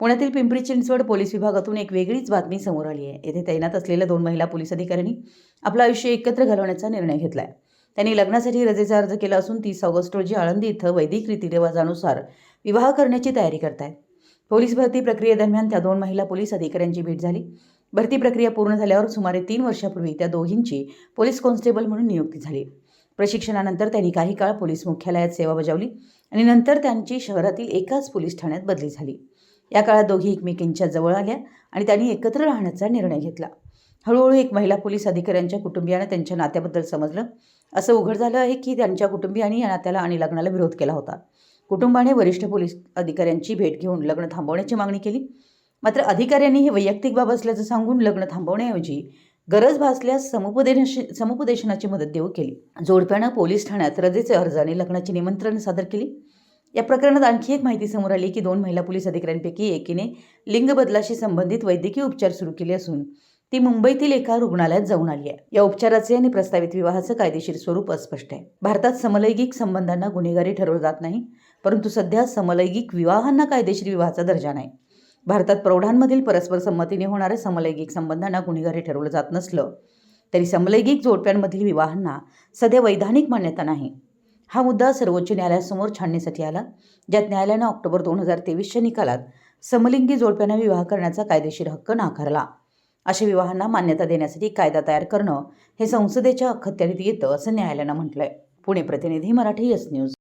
पुण्यातील पिंपरी चिंचवड पोलीस विभागातून एक वेगळीच बातमी समोर आली आहे। येथे तैनात असलेल्या 2 महिला पोलीस अधिकाऱ्यांनी आपलं आयुष्य एकत्र घालवण्याचा निर्णय घेतलाय। त्यांनी लग्नासाठी रजेचा अर्ज केला असून 30 ऑगस्ट रोजी आळंदी इथं वैदिक रीतिरिवाजानुसार विवाह करण्याची तयारी करतायत। पोलीस भरती प्रक्रियेदरम्यान त्या 2 महिला पोलीस अधिकाऱ्यांची भेट झाली। भरती प्रक्रिया पूर्ण झाल्यावर सुमारे 3 वर्षापूर्वी त्या दोघींची पोलीस कॉन्स्टेबल म्हणून नियुक्ती झाली। प्रशिक्षणानंतर त्यांनी काही काळ पोलीस मुख्यालयात सेवा बजावली आणि नंतर त्यांची शहरातील एकाच पोलीस ठाण्यात बदली झाली। या काळात दोघी एकमेकींच्या जवळ आल्या आणि त्यांनी एकत्र राहण्याचा निर्णय घेतला। हळूहळू एक महिला पोलीस अधिकाऱ्यांच्या कुटुंबियांना त्यांच्या नात्याबद्दल समजलं। असं उघड झालं आहे की त्यांच्या कुटुंबियांनी या नात्याला आणि लग्नाला विरोध केला होता। कुटुंबाने वरिष्ठ पोलीस अधिकाऱ्यांची भेट घेऊन लग्न थांबवण्याची मागणी केली। मात्र अधिकाऱ्यांनी ही वैयक्तिक बाब असल्याचं सांगून लग्न थांबवण्याऐवजी गरज भासल्यास समुपदेशनाची मदत देऊ केली। जोडप्यानं पोलीस ठाण्यात रजेचे अर्ज आणि लग्नाची निमंत्रण सादर केली। या प्रकरणात आणखी एक माहिती समोर आली की 2 महिला पोलीस अधिकाऱ्यांपैकी एकीने लिंग बदलाशी संबंधित वैद्यकीय उपचार सुरू केले असून ती मुंबईतील एका रुग्णालयात जाऊन आली आहे। या उपचाराचे आणि प्रस्तावित विवाहाचं कायदेशीर स्वरूप अस्पष्ट आहे। भारतात समलैंगिक संबंधांना गुन्हेगारी ठरवलं जात नाही, परंतु सध्या समलैंगिक विवाहांना कायदेशीर विवाहाचा दर्जा नाही। भारतात प्रौढांमधील परस्पर संमतीने होणाऱ्या समलैंगिक संबंधांना गुन्हेगारी ठरवलं जात नसलं तरी समलैंगिक जोडप्यांमधील विवाहांना सध्या वैधानिक मान्यता नाही। हा मुद्दा सर्वोच्च न्यायालयासमोर छाननीसाठी आला, ज्यात न्यायालयानं ऑक्टोबर 2023च्या निकालात समलिंगी जोडप्यांना विवाह करण्याचा कायदेशीर हक्क नाकारला। अशा विवाहांना मान्यता देण्यासाठी कायदा तयार करणं हे संसदेच्या अखत्यारीत येतं असं न्यायालयानं म्हटलंय। पुणे प्रतिनिधी, मराठी यस न्यूज।